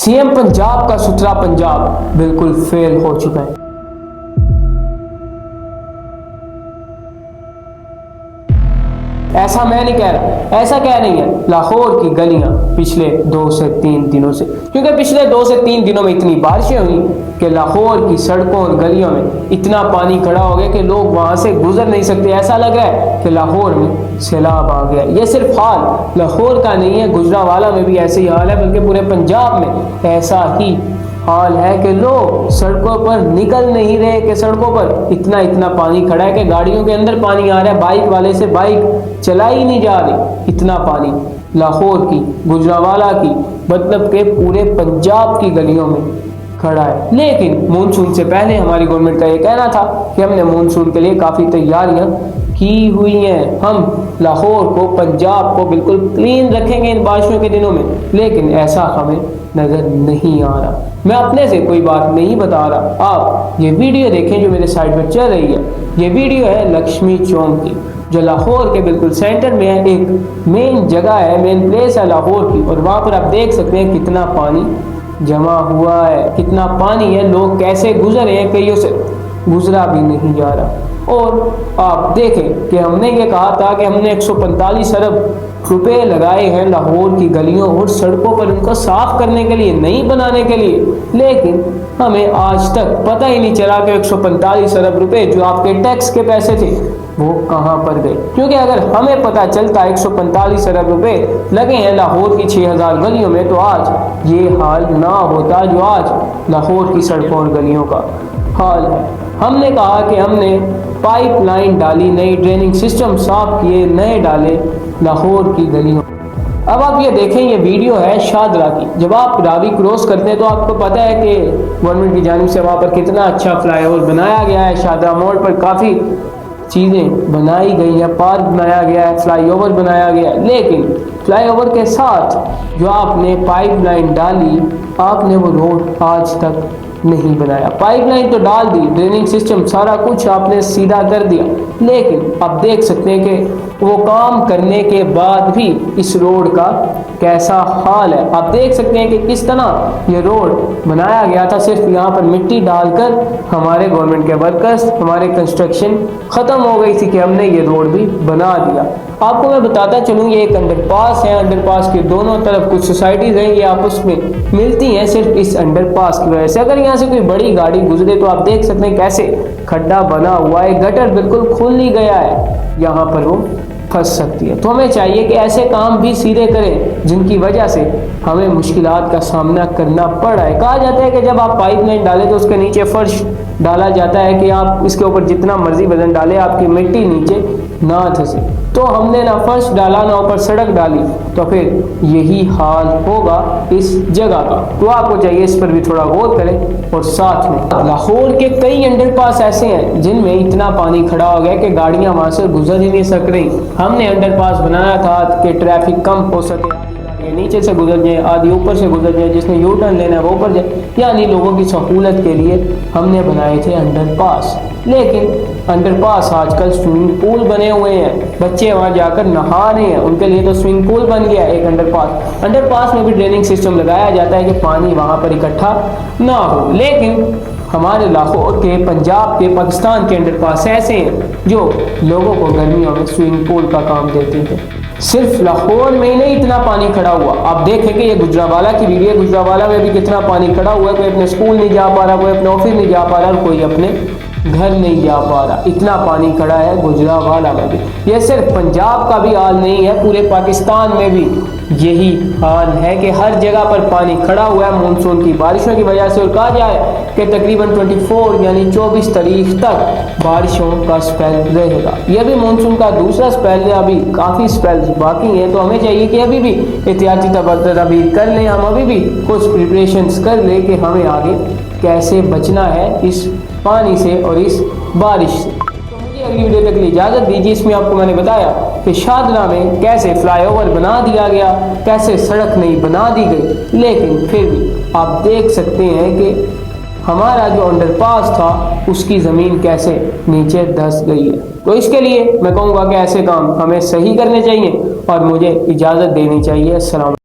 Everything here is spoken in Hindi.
सीएम पंजाब का सुथरा पंजाब बिल्कुल फेल हो चुका है। ऐसा मैं नहीं कह रहा, ऐसा कह रही है लाहौर की गलियां पिछले 2 से 3 दिनों से, क्योंकि पिछले 2 से 3 दिनों में इतनी बारिशें हुई कि लाहौर की सड़कों और गलियों में इतना पानी खड़ा हो गया कि लोग वहां से गुजर नहीं सकते। ऐसा लग रहा है कि लाहौर में सैलाब आ गया। ये सिर्फ हाल लाहौर का नहीं है, गुजरावाला में भी ऐसे ही हाल है, बल्कि पूरे पंजाब में ऐसा ही हाल है कि लोग सड़कों पर निकल नहीं रहे, कि सड़कों पर इतना पानी खड़ा है कि गाड़ियों के अंदर पानी आ रहा है, बाइक वाले से बाइक चलाई नहीं जा रही। इतना पानी लाहौर की, गुजरावाला की, मतलब के पूरे पंजाब की गलियों में खड़ा है। लेकिन मानसून से पहले हमारी गवर्नमेंट का ये कहना था कि हमने मानसून के लिए काफ़ी तैयारियां की हुई हैं, हम लाहौर को, पंजाब को बिल्कुल क्लीन रखेंगे इन बारिशों के दिनों में, लेकिन ऐसा हमें नज़र नहीं आ रहा। मैं अपने से कोई बात नहीं बता रहा, आप ये वीडियो देखें जो मेरे साइड पर चल रही है। ये वीडियो है लक्ष्मी चौक की, जो लाहौर के बिल्कुल सेंटर में है। एक मेन जगह है, मेन प्लेस है लाहौर की, और वहाँ पर आप देख सकते हैं कितना पानी जमा हुआ है, कितना पानी है, लोग कैसे गुजरे हैं, कईयों से गुजरा भी नहीं जा रहा। और आप देखें कि हमने ये कहा था कि हमने 145 अरब रुपए लगाए हैं लाहौर की गलियों और सड़कों पर उनको साफ करने के लिए, नहीं बनाने के लिए, लेकिन हमें आज तक पता ही नहीं चला कि 145 अरब रुपए जो आपके टैक्स के पैसे थे वो कहाँ पर गए। क्योंकि अगर हमें पता चलता 145 अरब रुपए लगे हैं लाहौर की 6000 गलियों में, तो आज ये हाल ना होता जो आज लाहौर की सड़कों और गलियों का हाल है। हमने कहा कि हमने पाइपलाइन डाली, नई ड्रेनिंग सिस्टम साफ किए, नए डाले लाहौर की गलियों। अब आप ये देखें, ये वीडियो है शादरा की। जब आप रावी क्रॉस करते हैं तो आपको पता है कि गवर्नमेंट की जानिब से वहाँ पर कितना अच्छा फ्लाईओवर बनाया गया है। शादरा मोड़ पर काफ़ी चीज़ें बनाई गई हैं, पार्क बनाया गया है, फ्लाईओवर बनाया गया है, लेकिन फ्लाईओवर के साथ जो आपने पाइपलाइन डाली, आपने वो रोड आज तक नहीं बनाया। पाइपलाइन तो डाल दी, ड्रेनिंग सिस्टम सारा कुछ आपने सीधा कर दिया, लेकिन आप देख सकते हैं कि वो काम करने के बाद भी इस रोड का कैसा हाल है। आप देख सकते हैं कि किस तरह ये रोड बनाया गया था, सिर्फ यहाँ पर मिट्टी डालकर हमारे गवर्नमेंट के वर्कर्स, हमारे कंस्ट्रक्शन ख़त्म हो गई थी कि हमने ये रोड भी बना दिया। आपको मैं बताता चलूँ, ये एक अंडरपास है, अंडरपास के दोनों तरफ कुछ सोसाइटीज़ हैं, ये आपस में मिलती हैं सिर्फ इस अंडरपास की वजह से। अगर यहाँ से कोई बड़ी गाड़ी गुजरे तो आप देख सकते हैं कैसे खड्डा बना हुआ है, गटर बिल्कुल खुल ही गया है, यहाँ पर वो फंस सकती है। तो हमें चाहिए कि ऐसे काम भी सीधे करें जिनकी वजह से हमें मुश्किलात का सामना करना पड़ रहा है। कहा जाता है कि जब आप पाइपलाइन डालें तो उसके नीचे फर्श डाला जाता है कि आप इसके ऊपर जितना मर्जी वजन डालें, आपकी मिट्टी नीचे ना धंसे। तो हमने ना फर्श डाला ना ऊपर सड़क डाली, तो फिर यही हाल होगा इस जगह का। तो आपको चाहिए इस पर भी थोड़ा गौर करें। और साथ में लाहौर के कई अंडरपास ऐसे हैं जिनमें इतना पानी खड़ा हो गया कि गाड़ियां वहां से गुजर ही नहीं सक रही। हमने अंडरपास बनाया था कि ट्रैफिक कम हो सके, नीचे से गुजर जाए, आदि ऊपर से गुजर जाए, जिसने यू टर्न लेना है वो ऊपर जाए, यानी लोगों की सहूलत के लिए हमने बनाए थे अंडरपास। लेकिन अंडरपास आजकल स्विमिंग पूल बने हुए हैं, बच्चे वहां जाकर नहा रहे हैं, उनके लिए तो स्विमिंग पूल बन गया एक अंडरपास। अंडरपास में भी ड्रेनिंग सिस्टम लगाया जाता है कि पानी वहां पर इकट्ठा ना हो, लेकिन हमारे लाहौर के, पंजाब के, पाकिस्तान के अंडरपास ऐसे हैं जो लोगों को गर्मियों में स्विमिंग पूल का काम देते हैं। सिर्फ लाहौर में ही नहीं इतना पानी खड़ा हुआ, आप देखें कि ये गुजरावाला की वीडियो, गुजरावाला में भी कितना पानी खड़ा हुआ है। कोई अपने स्कूल नहीं जा पा रहा, कोई अपने ऑफिस नहीं जा पा रहा, और कोई अपने घर नहीं जा पा रहा। इतना पानी खड़ा है गुजरावाला में भी। ये सिर्फ पंजाब का भी हाल नहीं है, पूरे पाकिस्तान में भी यही हाल है कि हर जगह पर पानी खड़ा हुआ है मानसून की बारिशों की वजह से। और कहा जाए कि तकरीबन 24 यानी 24 तारीख तक बारिशों का स्पेल रहेगा। यह भी मानसून का दूसरा स्पेल है, अभी काफ़ी स्पेल्स बाकी हैं, तो हमें चाहिए कि अभी भी एहतियाती तदबीर कर लें, हम अभी भी कुछ प्रिपरेशंस कर लें कि हमें आगे कैसे बचना है इस पानी से और इस बारिश से। तो मुझे अगली वीडियो तक के लिए इजाज़त दीजिए। इसमें आपको मैंने बताया कि शादरा में कैसे फ्लाईओवर बना दिया गया, कैसे सड़क नहीं बना दी गई, लेकिन फिर भी आप देख सकते हैं कि हमारा जो अंडरपास था उसकी ज़मीन कैसे नीचे धंस गई है। तो इसके लिए मैं कहूँगा कि ऐसे काम हमें सही करने चाहिए और मुझे इजाज़त देनी चाहिए। अस्सलाम।